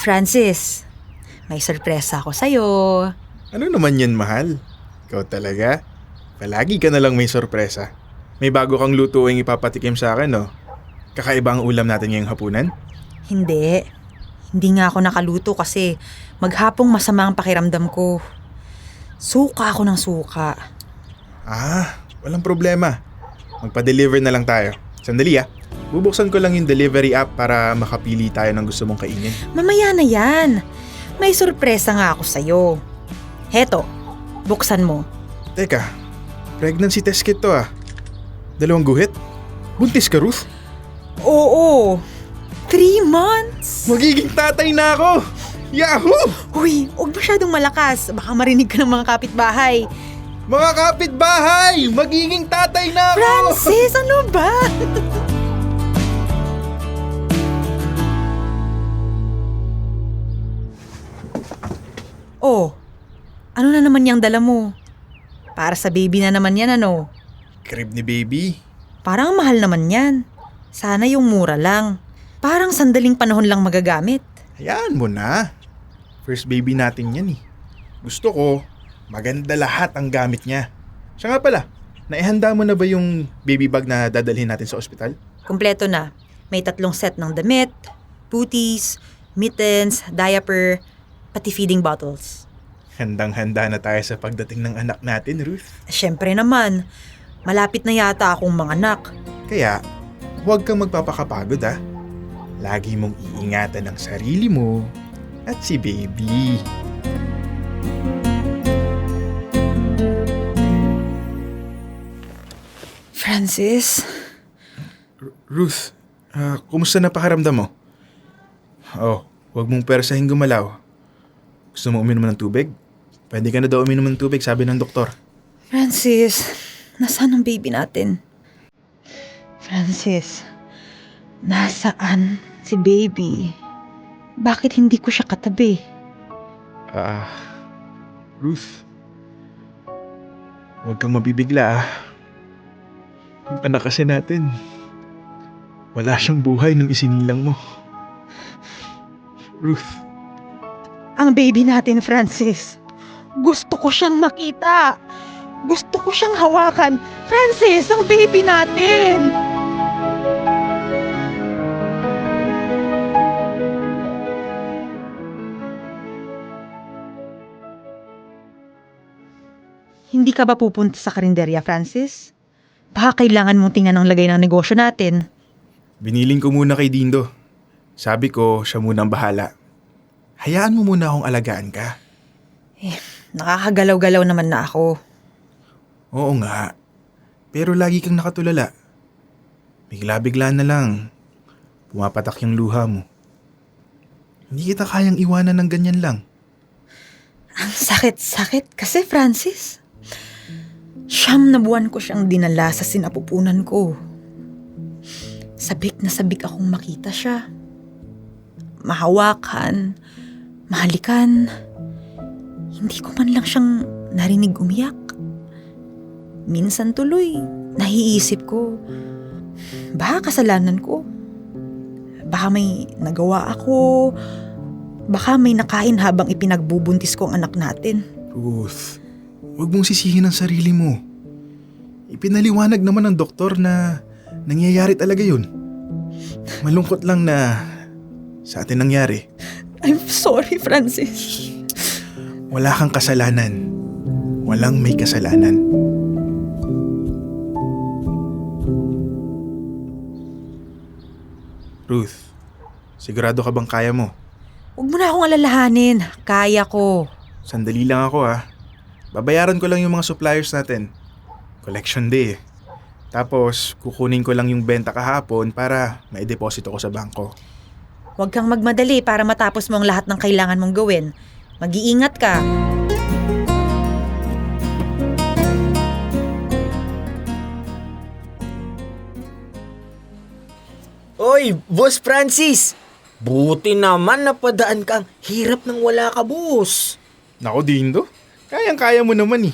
Francis, may sorpresa ako sa'yo. Ano naman yan, mahal? Ikaw talaga? Palagi ka na lang may sorpresa. May bago kang lutuing ipapatikim sa akin, no? Kakaiba ang ulam natin ngayong hapunan? Hindi. Hindi nga ako nakaluto kasi maghapong masama ang pakiramdam ko. Suka ako ng suka. Walang problema. Magpa-deliver na lang tayo. Sandali Bubuksan ko lang yung delivery app para makapili tayo ng gusto mong kainin. Mamaya na yan. May sorpresa nga ako sa'yo. Heto, buksan mo. Teka, pregnancy test kit to 2 guhit? Buntis ka, Ruth? Oo, 3 months. Magiging tatay na ako! Yahoo! Uy, huwag masyadong malakas. Baka marinig ka ng mga kapitbahay. Mga kapitbahay! Magiging tatay na ako! Francis, ano ba? Oh, ano na naman yung dala mo? Para sa baby na naman yan, ano? Crib ni baby. Parang mahal naman yan. Sana yung mura lang. Parang sandaling panahon lang magagamit. Hayaan mo na. First baby natin yan Gusto ko, maganda lahat ang gamit niya. Siya nga pala, naihanda mo na ba yung baby bag na dadalhin natin sa ospital? Kumpleto na. May 3 set ng damit, booties, mittens, diaper, pati feeding bottles. Handang-handa na tayo sa pagdating ng anak natin, Ruth. Siyempre naman, malapit na yata akong manganak. Kaya, huwag kang magpapakapagod Lagi mong iingatan ang sarili mo at si baby. Francis? Ruth, kumusta na pakiramdam mo? Huwag mong persahin gumalaw. Gusto mo uminom ng tubig? Pwede ka na daw uminom ng tubig, sabi ng doktor. Francis, nasaan ang baby natin? Francis, nasaan si baby? Bakit hindi ko siya katabi? Ruth, huwag kang mabibigla Yung anak kasi natin, wala siyang buhay nung isinilang mo. Ruth. Ang baby natin, Francis. Gusto ko siyang makita. Gusto ko siyang hawakan. Francis, ang baby natin! Hindi ka ba pupunta sa karinderya, Francis? Baka kailangan mong tingnan ang lagay ng negosyo natin. Biniling ko muna kay Dindo. Sabi ko, siya muna ang bahala. Hayaan mo muna akong alagaan ka. Nakakagalaw-galaw naman na ako. Oo nga. Pero lagi kang nakatulala. Bigla-bigla na lang. Pumapatak yung luha mo. Hindi kita kayang iwanan ng ganyan lang. Ang sakit-sakit kasi, Francis. 9 na buwan ko siyang dinala sa sinapupunan ko. Sabik na sabik akong makita siya. Mahawakan, mahalikan. Hindi ko man lang siyang narinig umiyak. Minsan tuloy, nahiisip ko, baka kasalanan ko. Baka may nagawa ako. Baka may nakain habang ipinagbubuntis ko ang anak natin. Ruth, huwag mong sisihin ang sarili mo. Ipinaliwanag naman ng doktor na nangyayari talaga yun. Malungkot lang na sa atin nangyari. I'm sorry, Francis. Wala kang kasalanan. Walang may kasalanan. Ruth, sigurado ka bang kaya mo? Huwag mo na akong alalahanin. Kaya ko. Sandali lang ako Babayaran ko lang yung mga suppliers natin. Collection day Tapos, kukunin ko lang yung benta kahapon para mai-deposito ko sa bangko. Huwag kang magmadali para matapos mo ang lahat ng kailangan mong gawin. Mag-iingat ka. Oy, Boss Francis! Buti naman napadaan kang hirap nang wala ka, boss. Nako, Dindo. Kayang-kaya mo naman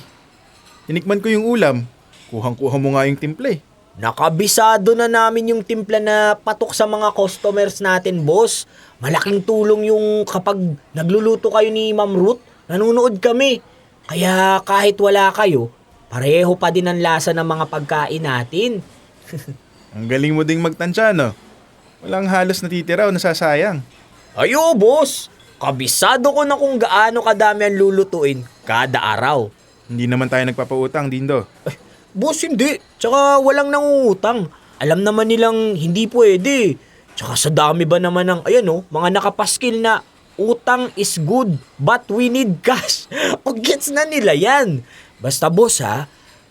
Tinikman ko yung ulam. Kuhang-kuha mo nga yung timpla nakabisado na namin yung timpla na patok sa mga customers natin, boss. Malaking tulong yung kapag nagluluto kayo ni Ma'am Ruth, nanonood kami. Kaya kahit wala kayo, pareho pa din ang lasa ng mga pagkain natin. Ang galing mo ding magtansya, no? Walang halos natitira o nasasayang. Ayo, boss! Kabisado ko na kung gaano kadami ang lulutuin kada araw. Hindi naman tayo nagpapautang, Dindo. Boss, hindi. Tsaka walang nangungutang. Alam naman nilang hindi pwede. Tsaka sa dami ba naman ng, mga nakapaskil na utang is good but we need cash. O gets na nila yan. Basta boss ha,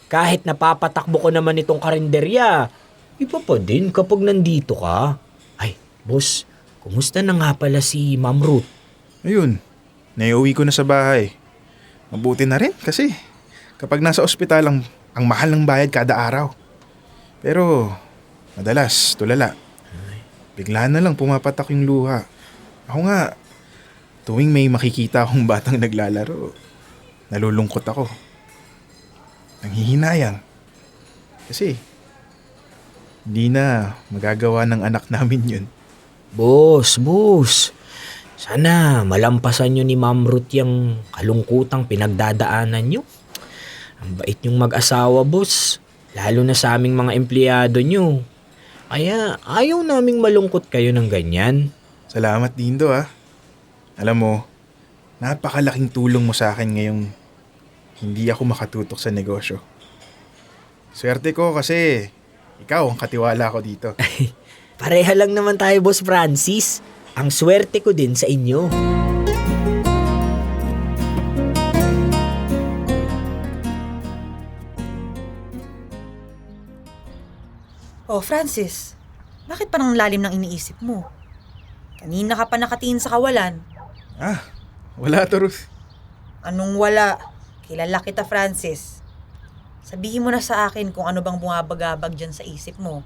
kahit napapatakbo ko naman itong karinderya, iba pa din kapag nandito ka. Ay, boss, kumusta na nga pala si Ma'am Ruth? Ayun, naiuwi ko na sa bahay. Mabuti na rin kasi kapag nasa ospital ang mahal ng bayad kada araw. Pero madalas tulala. Bigla na lang pumapatak yung luha. Ako nga, tuwing may makikita akong batang naglalaro, nalulungkot ako. Nanghihinayang. Kasi hindi na magagawa ng anak namin yun. Boss. Sana malampasan nyo ni Ma'am Ruth yung kalungkutang pinagdadaanan nyo. Ang bait nyong mag-asawa, boss. Lalo na sa aming mga empleyado nyo. Kaya ayaw naming malungkot kayo ng ganyan. Salamat, Dindo ah. Alam mo, napakalaking tulong mo sa akin ngayong hindi ako makatutok sa negosyo. Swerte ko kasi ikaw ang katiwala ko dito. Pareha lang naman tayo, Boss Francis. Ang swerte ko din sa inyo. Oh, Francis, bakit parang lalim ng iniisip mo? Kanina ka pa nakatingin sa kawalan. Wala to, Ruth. Anong wala? Kilala kita, Francis. Sabihin mo na sa akin kung ano bang bumabagabag dyan sa isip mo.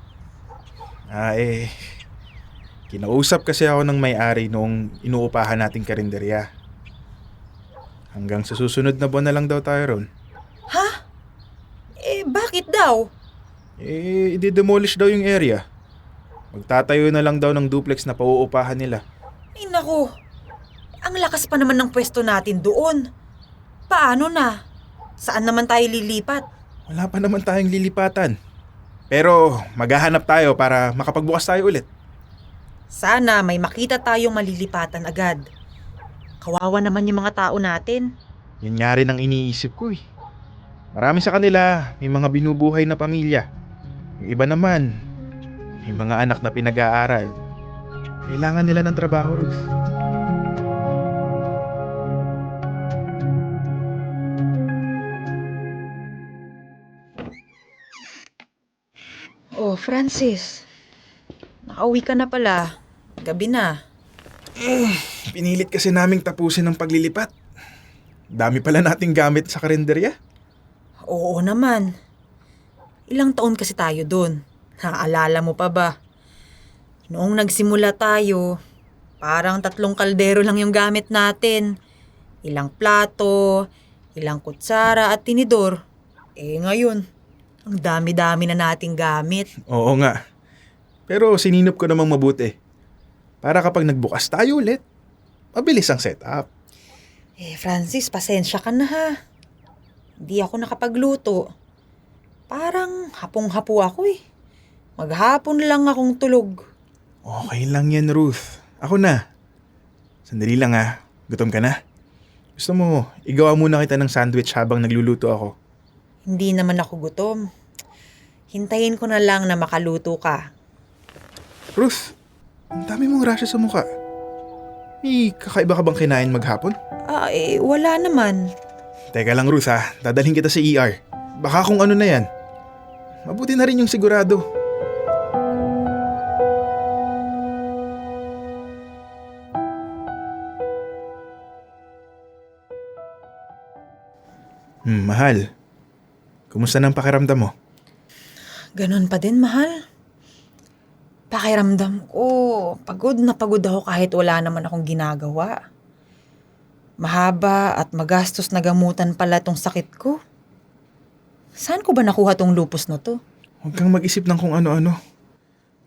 Kinausap kasi ako ng may-ari noong inuupahan nating karinderya. Hanggang sa susunod na buwan na lang daw tayo ron. Ha? Bakit daw? I-demolish daw yung area. Magtatayo na lang daw ng duplex na pauupahan nila. Ay naku, ang lakas pa naman ng pwesto natin doon. Paano na? Saan naman tayo lilipat? Wala pa naman tayong lilipatan. Pero maghahanap tayo para makapagbukas tayo ulit. Sana may makita tayong malilipatan agad. Kawawa naman yung mga tao natin. Yan nga rin ang iniisip ko eh. Marami sa kanila may mga binubuhay na pamilya. Yung iba naman, may mga anak na pinag-aaral. Kailangan nila ng trabaho, Ruth. Oh, Francis. Nakauwi ka na pala. Gabi na. Pinilit kasi naming tapusin ang paglilipat. Dami pala nating gamit sa karinderya. Oo naman. Ilang taon kasi tayo doon. Naaalala mo pa ba? Noong nagsimula tayo, parang 3 kaldero lang yung gamit natin. Ilang plato, ilang kutsara at tinidor. Ngayon, ang dami-dami na nating gamit. Oo nga. Pero sininop ko namang mabuti. Para kapag nagbukas tayo ulit, mabilis ang setup. Francis, pasensya ka na ha. Hindi ako nakapagluto. Parang hapong-hapo ako eh. Maghapon lang akong tulog. Okay lang yan, Ruth. Ako na. Sandali lang ha. Gutom ka na? Gusto mo, igawa muna kita ng sandwich habang nagluluto ako. Hindi naman ako gutom. Hintayin ko na lang na makaluto ka. Ruth, ang dami mong rasya sa mukha. May kakaiba ka bang kinain maghapon? Wala naman. Teka lang, Ruth ha. Dadalhin kita sa ER. Baka kung ano na yan. Mabuti na rin yung sigurado. Mahal. Kumusta nang pakiramdam mo? Ganon pa din, mahal. Pakiramdam ko, pagod na pagod ako kahit wala naman akong ginagawa. Mahaba at magastos na gamutan pala tong sakit ko. Saan ko ba nakuha tong lupus na to? Huwag kang mag-isip ng kung ano-ano.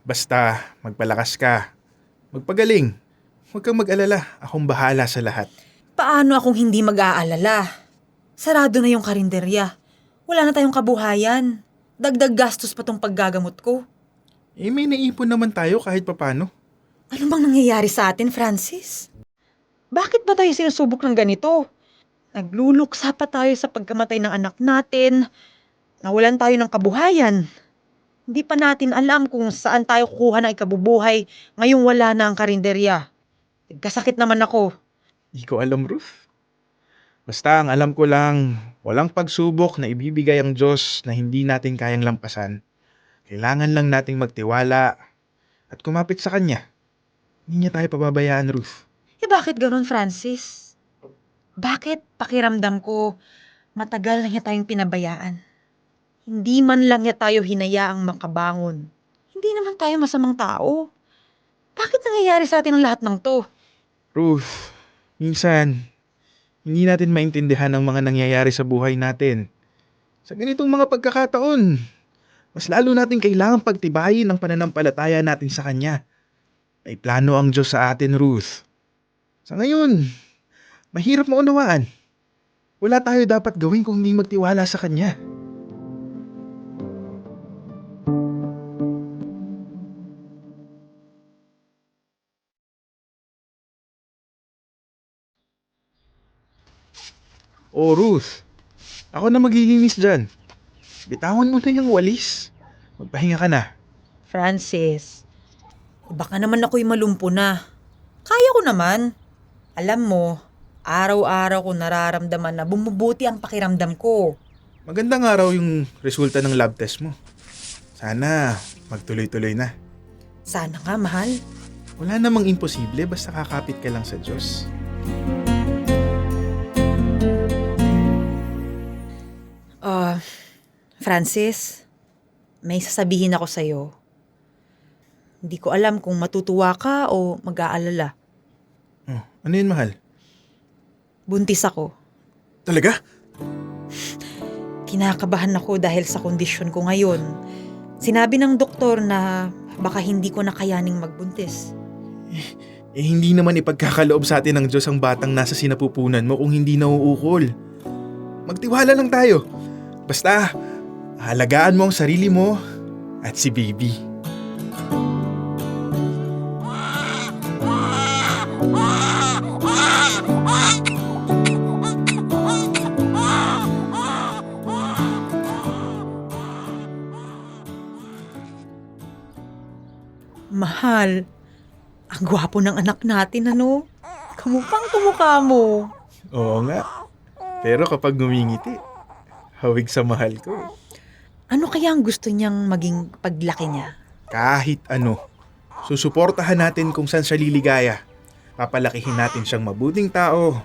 Basta, magpalakas ka. Magpagaling. Huwag kang mag-alala. Akong bahala sa lahat. Paano akong hindi mag-aalala? Sarado na yung karinderya. Wala na tayong kabuhayan. Dagdag gastos pa tong paggagamot ko. May naipon naman tayo kahit papano. Ano bang nangyayari sa atin, Francis? Bakit ba tayo sinusubok ng ganito? Nagluluksa pa tayo sa pagkamatay ng anak natin. Nawalan tayo ng kabuhayan. Hindi pa natin alam kung saan tayo kukuha ng ikabubuhay ngayong wala na ang karinderya. Kasakit naman ako. Di ko alam, Ruth. Basta ang alam ko lang, walang pagsubok na ibibigay ang Diyos na hindi natin kayang lampasan. Kailangan lang nating magtiwala at kumapit sa Kanya. Hindi niya tayo pababayaan, Ruth. Bakit ganun, Francis? Bakit pakiramdam ko matagal na niya tayong pinabayaan? Hindi man lang niya tayo hinayaang makabangon. Hindi naman tayo masamang tao. Bakit nangyayari sa atin ang lahat ng to? Ruth, minsan, hindi natin maintindihan ang mga nangyayari sa buhay natin. Sa ganitong mga pagkakataon, mas lalo natin kailangang pagtibayin ang pananampalataya natin sa Kanya. May plano ang Diyos sa atin, Ruth. Sa ngayon, mahirap maunawaan. Wala tayo dapat gawin kung hindi magtiwala sa Kanya. Oh, Ruth. Ako na maglilinis dyan. Bitawan mo na yung walis. Magpahinga ka na. Francis, baka naman ako'y malumpo na. Kaya ko naman. Alam mo, araw-araw ko nararamdaman na bumubuti ang pakiramdam ko. Magandang araw yung resulta ng lab test mo. Sana magtuloy-tuloy na. Sana nga, mahal. Wala namang imposible basta kakapit ka lang sa Diyos. Francis, may sasabihin ako sa'yo. Hindi ko alam kung matutuwa ka o mag-aalala. Oh, ano yun, mahal? Buntis ako. Talaga? Kinakabahan ako dahil sa kondisyon ko ngayon. Sinabi ng doktor na baka hindi ko na kayaning magbuntis. Hindi naman ipagkakaloob sa atin ng Diyos ang batang nasa sinapupunan mo kung hindi nauukol. Magtiwala lang tayo. Basta, halagaan mo ang sarili mo at si baby. Mahal, ang gwapo ng anak natin, ano? Kamukang kamukha mo. Oo nga. Pero kapag ngumingiti, hawig sa mahal ko. Ano kaya ang gusto niyang maging paglaki niya? Kahit ano, susuportahan natin kung saan siya liligaya. Papalakihin natin siyang mabuting tao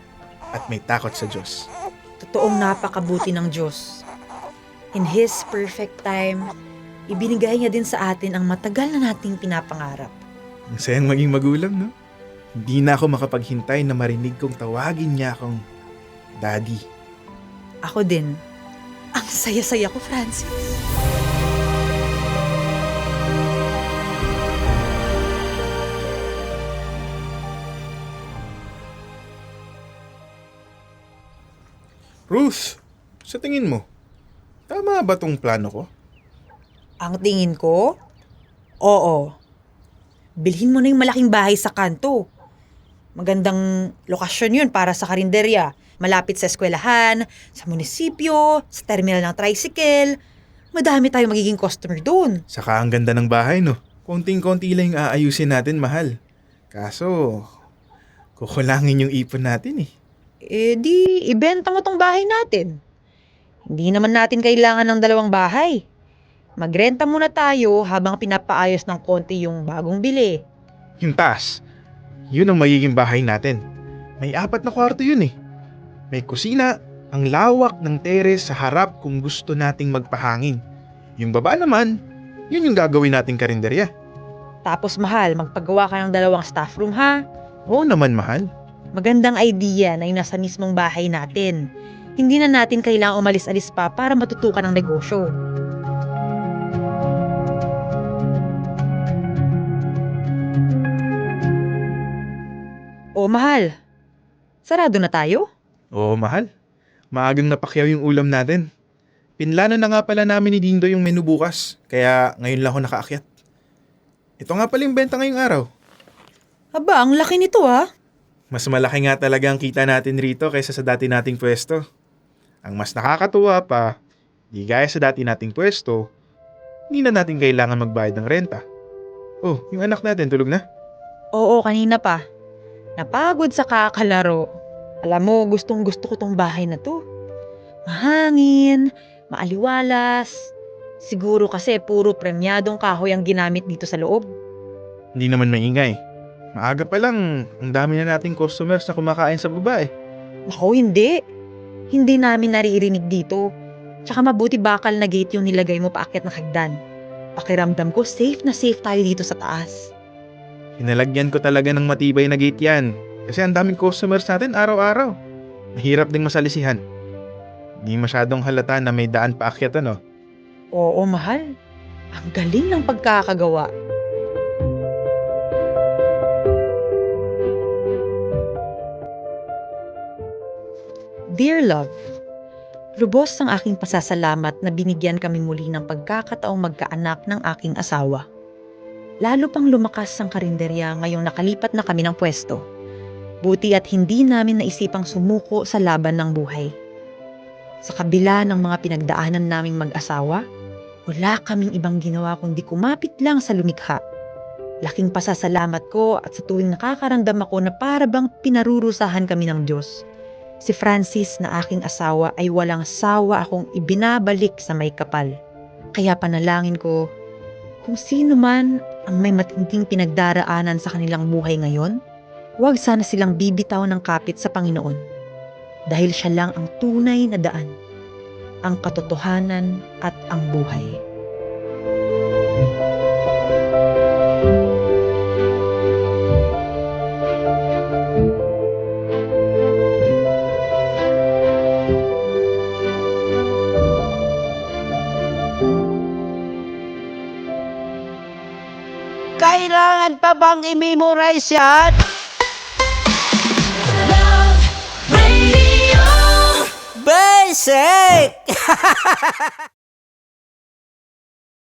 at may takot sa Diyos. Totoong napakabuti ng Diyos. In His perfect time, ibinigay niya din sa atin ang matagal na nating pinapangarap. Ang sayang maging magulang, no? Hindi na ako makapaghintay na marinig kong tawagin niya akong Daddy. Ako din. Ang saya-saya ko, Francis. Ruth, sa tingin mo, tama ba tong plano ko? Ang tingin ko? Oo. Bilhin mo na yung malaking bahay sa kanto. Magandang lokasyon yun para sa karinderya. Malapit sa eskwelahan, sa munisipyo, sa terminal ng tricycle. Madami tayo magiging customer doon. Saka ang ganda ng bahay, no? Konting-konti lang yung aayusin natin, mahal. Kaso, kukulangin yung ipon natin eh. Di ibenta mo tong bahay natin. Hindi naman natin kailangan ng 2 bahay. Magrenta muna tayo habang pinapaayos ng konti yung bagong bili. Yung taas, yun ang magiging bahay natin. May 4 na kwarto yun eh. May kusina, ang lawak ng teres sa harap kung gusto nating magpahangin. Yung baba naman, yun yung gagawin nating karinderya. Tapos mahal, magpagawa ka ng 2 staff room ha. Oo naman, mahal. Magandang idea na yung nasa mismong bahay natin. Hindi na natin kailangang umalis-alis pa para matutukan ng negosyo. O mahal, sarado na tayo? Oo, mahal. Maagang napakyaw yung ulam natin. Pinlano na nga pala namin ni Dindo yung menu bukas, kaya ngayon lang ako nakaakyat. Ito nga pala yung benta ngayong araw. Aba, ang laki nito ah. Mas malaki nga talaga ang kita natin rito kaysa sa dati nating pwesto. Ang mas nakakatuwa pa, di gaya sa dati nating pwesto, hindi na natin kailangan magbayad ng renta. Oh, yung anak natin tulog na? Oo, kanina pa. Napagod sa kakalaro. Alam mo, gustong gusto ko tong bahay na to. Mahangin, maaliwalas. Siguro kasi puro premyadong kahoy ang ginamit dito sa loob. Hindi naman maingay. Maaga pa lang, ang dami na nating customers na kumakain sa baba eh. Ako hindi. Hindi namin naririnig dito. Tsaka mabuti bakal na gate yung nilagay mo paakyat na hagdan. Pakiramdam ko safe na safe tayo dito sa taas. Hinalagyan ko talaga ng matibay na gate yan. Kasi ang daming customers natin araw-araw. Mahirap ding masalisihan. Hindi masyadong halata na may daan paakyat ano. Oo, mahal. Ang galing ng pagkakagawa. Dear Love, lubos ang aking pasasalamat na binigyan kami muli ng pagkakataong magkaanak ng aking asawa. Lalo pang lumakas ang karinderya ngayong nakalipat na kami ng pwesto. Buti at hindi namin naisipang sumuko sa laban ng buhay. Sa kabila ng mga pinagdaanan naming mag-asawa, wala kaming ibang ginawa kundi kumapit lang sa lumikha. Laking pasasalamat ko at sa tuwing nakakaramdam ako na para bang pinarurusahan kami ng Diyos. Si Francis na aking asawa ay walang sawa akong ibinabalik sa may kapal. Kaya panalangin ko, kung sino man ang may matinding pinagdaraanan sa kanilang buhay ngayon, huwag sana silang bibitaw ng kapit sa Panginoon. Dahil siya lang ang tunay na daan, ang katotohanan at ang buhay. Kailangan pa bang i-memorize yan? Basic!